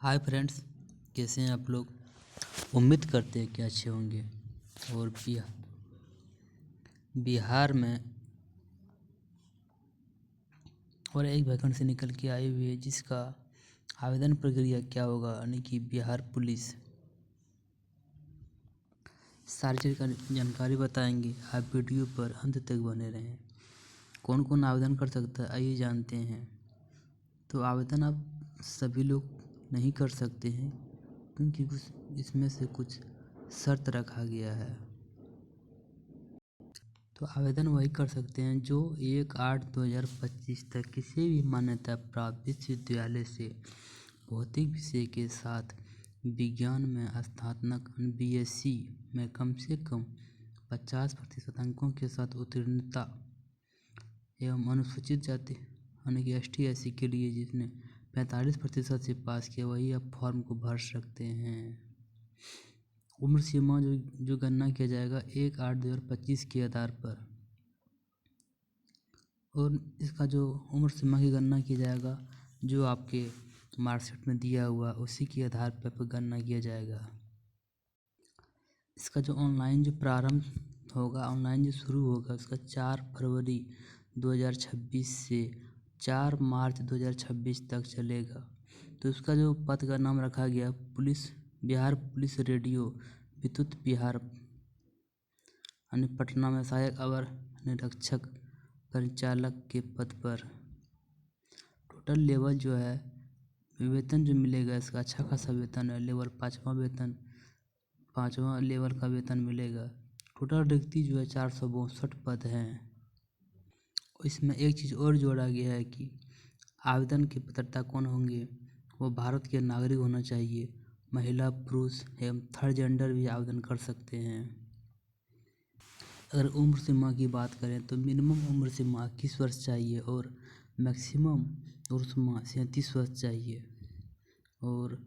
Hi friends, कैसे हैं आप लोग। उम्मीद करते हैं कि अच्छे होंगे। और बिहार में और एक वैकेंसी निकल के आई हुई है जिसका आवेदन प्रक्रिया क्या होगा, यानी कि बिहार पुलिस। सारी जानकारी बताएंगे, आप वीडियो पर अंत तक बने रहें। कौन कौन आवेदन कर सकता है आइए जानते हैं। तो आवेदन आप सभी लोग नहीं कर सकते हैं क्योंकि इसमें से कुछ शर्त रखा गया है। तो आवेदन वही कर सकते हैं जो 1/8/2025 तक किसी भी मान्यता प्राप्त विश्वविद्यालय से भौतिक विषय के साथ विज्ञान में स्नातक BSc में कम से कम 50% अंकों के साथ उत्तीर्णता एवं अनुसूचित जाति यानी कि ST SC के लिए जिसने 45% से पास किया वही अब फॉर्म को भर सकते हैं। उम्र सीमा जो गणना किया जाएगा 1/8/2025 के आधार पर, और इसका जो उम्र सीमा की गणना किया जाएगा जो आपके मार्कशीट में दिया हुआ उसी के आधार पर गणना किया जाएगा। इसका जो ऑनलाइन जो प्रारंभ होगा, ऑनलाइन जो शुरू होगा उसका 4 फरवरी 2026 से 4 मार्च 2026 तक चलेगा। तो उसका जो पद का नाम रखा गया बिहार पुलिस रेडियो विद्युत बिहार यानी पटना में सहायक अवर निरीक्षक परिचालक के पद पर। टोटल लेवल जो है वेतन जो मिलेगा इसका अच्छा खासा वेतन है। लेवल 5वां लेवल का वेतन मिलेगा। टोटल रिक्ति जो है 462 पद हैं। इसमें एक चीज़ और जोड़ा गया है कि आवेदन की पात्रता कौन होंगे, वो भारत के नागरिक होना चाहिए। महिला पुरुष एवं थर्ड जेंडर भी आवेदन कर सकते हैं। अगर उम्र सीमा की बात करें तो मिनिमम उम्र सीमा 21 वर्ष चाहिए और मैक्सिमम उम्र सीमा 37 वर्ष चाहिए। और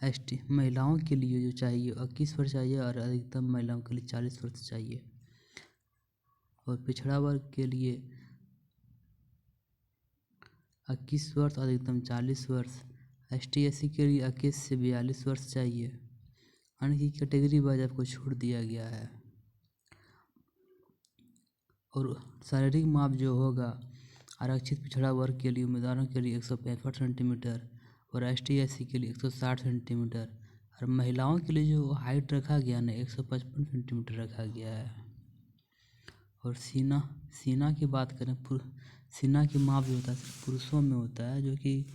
ST महिलाओं के लिए जो चाहिए 21 वर्ष चाहिए और अधिकतम महिलाओं के लिए 40 वर्ष चाहिए। और पिछड़ा वर्ग के लिए 21 वर्ष अधिकतम 40 वर्ष। ST SC के लिए 21 से 42 वर्ष चाहिए। यानी कि कैटेगरी वाइज आपको छूट दिया गया है। और शारीरिक माप जो होगा आरक्षित पिछड़ा वर्ग के लिए उम्मीदवारों के लिए 165 सेंटीमीटर और ST SC के लिए 160 सेंटीमीटर और महिलाओं के लिए जो हाइट रखा गया ना 155 सेंटीमीटर रखा गया है। और सीना की बात करें, सीना की माप जो होता है सिर्फ पुरुषों में होता है, जो कि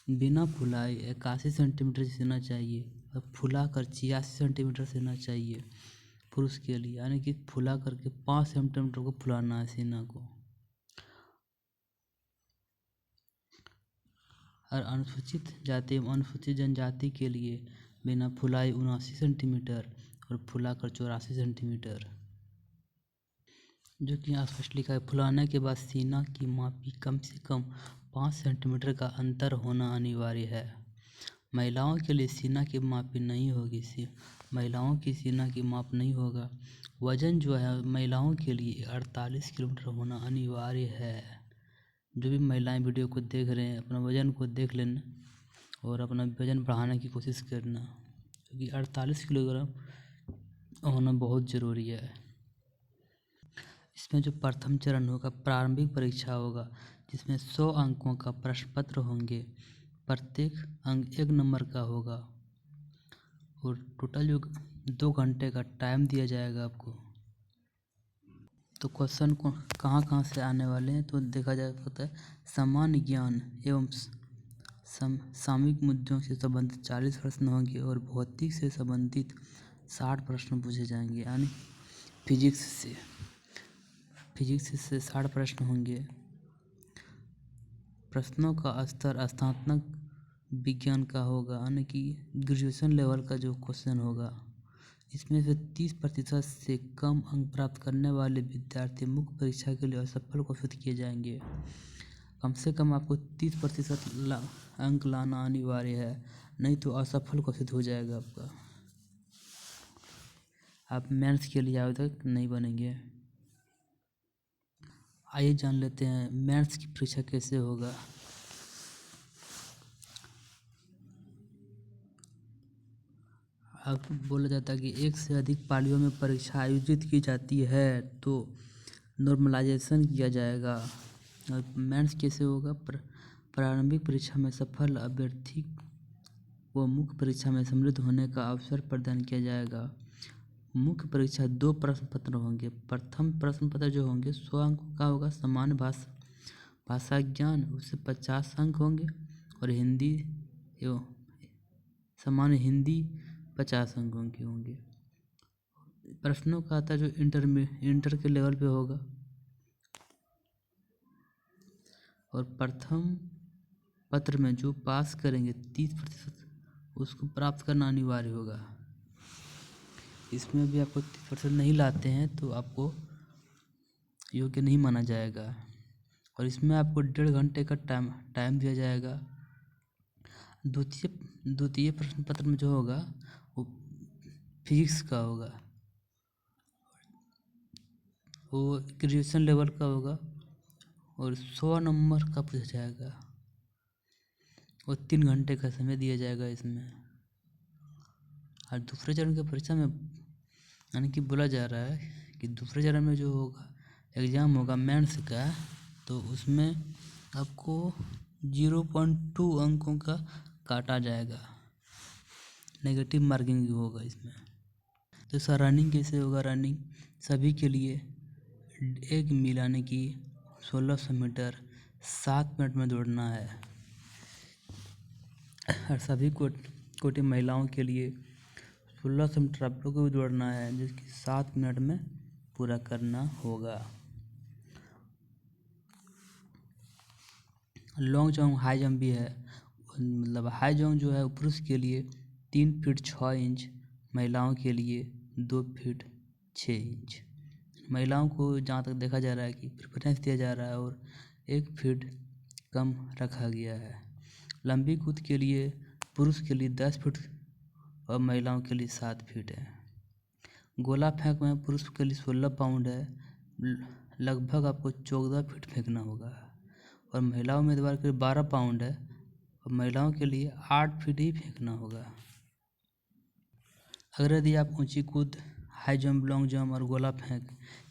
बिना फुलाए 81 सेंटीमीटर सीना चाहिए और फुला कर 86 सेंटीमीटर सीना चाहिए पुरुष के लिए। यानी कि फुला करके 5 सेंटीमीटर को फुलाना है सीना को। और अनुसूचित जाति एवं अनुसूचित जनजाति के लिए बिना फुलाए 79 सेंटीमीटर और फुलाकर 84 सेंटीमीटर, जो कि यहाँ स्पष्ट लिखा है। फुलाने के बाद सीना की मापी कम से कम 5 सेंटीमीटर का अंतर होना अनिवार्य है। महिलाओं के लिए सीना की मापी नहीं होगी, महिलाओं की सीना की माप नहीं होगा। वजन जो है महिलाओं के लिए 48 किलोमीटर होना अनिवार्य है। जो भी महिलाएं वीडियो को देख रहे हैं अपना वजन को देख लेना और अपना वजन बढ़ाने की कोशिश करना, क्योंकि 48 किलोग्राम होना बहुत ज़रूरी है। इसमें जो प्रथम चरण होगा प्रारंभिक परीक्षा होगा जिसमें 100 अंकों का प्रश्न पत्र होंगे। प्रत्येक अंक 1 नंबर का होगा और टोटल जो 2 घंटे का टाइम दिया जाएगा आपको। तो क्वेश्चन को कहाँ से आने वाले हैं तो देखा जा सकता है सामान्य ज्ञान एवं सामयिक मुद्दों से संबंधित 40 प्रश्न होंगे और भौतिक से संबंधित 60 प्रश्न पूछे जाएंगे। यानी फिजिक्स से 60 प्रश्न होंगे। प्रश्नों का स्तर स्नातक विज्ञान का होगा, यानी कि ग्रेजुएशन लेवल का जो क्वेश्चन होगा। इसमें से 30% से कम अंक प्राप्त करने वाले विद्यार्थी मुख्य परीक्षा के लिए असफल घोषित किए जाएंगे। कम से कम आपको 30% अंक लाना अनिवार्य है, नहीं तो असफल घोषित हो जाएगा आपका। आप मेंस के लिए आवेदक नहीं बनेंगे। आइए जान लेते हैं मेंस की परीक्षा कैसे होगा। अब बोला जाता है कि एक से अधिक पालियों में परीक्षा आयोजित की जाती है तो नॉर्मलाइजेशन किया जाएगा। और मेंस कैसे होगा? प्रारंभिक परीक्षा में सफल अभ्यर्थी को मुख्य परीक्षा में सम्मिलित होने का अवसर प्रदान किया जाएगा। मुख्य परीक्षा 2 प्रश्न पत्र होंगे। प्रथम प्रश्न पत्र जो होंगे 100 अंकों का होगा। सामान्य भाषा ज्ञान उससे 50 अंक होंगे और हिंदी एवं सामान्य हिंदी 50 अंकों के होंगे। प्रश्नों का आता जो इंटर के लेवल पे होगा और प्रथम पत्र में जो पास करेंगे 30% उसको प्राप्त करना अनिवार्य होगा। इसमें भी आपको 30% नहीं लाते हैं तो आपको योग्य नहीं माना जाएगा। और इसमें आपको 1.5 घंटे का टाइम दिया जाएगा। द्वितीय प्रश्न पत्र में जो होगा वो फिजिक्स का होगा, वो ग्रेजुएशन लेवल का होगा और 100 नंबर का पूछा जाएगा और 3 घंटे का समय दिया जाएगा इसमें। और दूसरे चरण की परीक्षा में यानी कि बोला जा रहा है कि दूसरे चरण में जो होगा एग्ज़ाम होगा मेंस का, तो उसमें आपको 0.2 अंकों का काटा जाएगा, नेगेटिव मार्किंग होगा इसमें। तो सर रनिंग कैसे होगा? रनिंग सभी के लिए 1 मील यानी कि 1600 मीटर 7 मिनट में दौड़ना है। और सभी कोटि महिलाओं के लिए 1600 मीटर आप लोग को भी दौड़ना है, जिसकी 7 मिनट में पूरा करना होगा। लॉन्ग जंप हाई जंप भी है, मतलब हाई जंप जो है पुरुष के लिए 3 फीट 6 इंच, महिलाओं के लिए 2 फीट 6 इंच। महिलाओं को जहाँ तक देखा जा रहा है कि प्रेफरेंस दिया जा रहा है और 1 फीट कम रखा गया है। लंबी कूद के लिए पुरुष के लिए 10 फीट और महिलाओं के लिए 7 फीट है। गोला फेंक में पुरुष के लिए 16 पाउंड है, लगभग आपको 14 फीट फेंकना होगा। और महिला उम्मीदवार के लिए 12 पाउंड है और महिलाओं के लिए 8 फीट ही फेंकना होगा। अगर यदि आप ऊंची कूद, हाई जंप, लॉन्ग जंप और गोला फेंक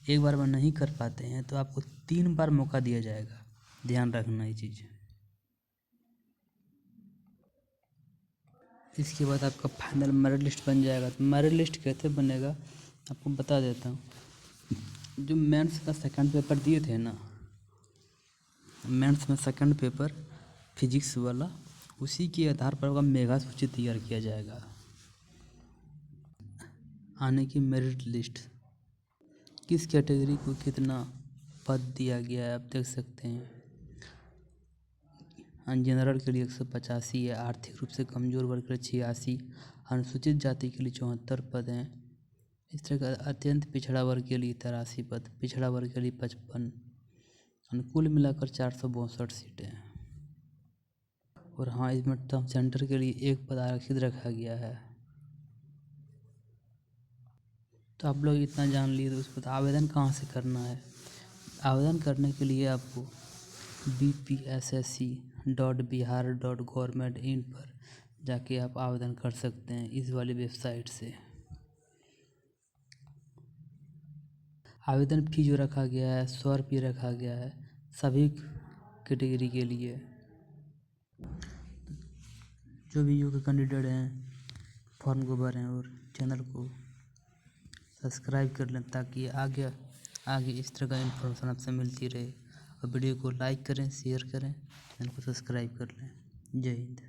एक बार में नहीं कर पाते हैं तो आपको 3 बार मौका दिया जाएगा। ध्यान रखना ये चीज़। इसके बाद आपका फाइनल मेरिट लिस्ट बन जाएगा। तो मेरिट लिस्ट कैसे बनेगा आपको बता देता हूँ। जो मेंस का सेकंड पेपर दिए थे ना, मेंस में सेकंड पेपर फिजिक्स वाला, उसी के आधार पर मेगा सूची तैयार किया जाएगा। आने की मेरिट लिस्ट, किस कैटेगरी को कितना पद दिया गया है आप देख सकते हैं। जनरल के लिए 185 है, आर्थिक रूप से कमज़ोर वर्ग के लिए 86, अनुसूचित जाति के लिए 74 पद हैं। इस तरह का अत्यंत पिछड़ा वर्ग के लिए 83 पद, पिछड़ा वर्ग के लिए 55, कुल मिलाकर 462 सीटें हैं। और हाँ, इसमें टर्म सेंटर के लिए 1 पद आरक्षित रखा गया है। तो आप लोग इतना जान लिए तो उसको आवेदन कहाँ से करना है? आवेदन करने के लिए आपको bpssc.bihar.gov.in पर जाके आप आवेदन कर सकते हैं इस वाली वेबसाइट से। आवेदन फी जो रखा गया है 100 रुपये रखा गया है सभी कैटेगरी के लिए। जो भी योग्य कैंडिडेट हैं फॉर्म को भरें और चैनल को सब्सक्राइब कर लें ताकि आगे इस तरह का इन्फॉर्मेशन आपसे मिलती रहे। और वीडियो को लाइक करें, शेयर करें, चैनल को सब्सक्राइब कर लें। जय हिंद।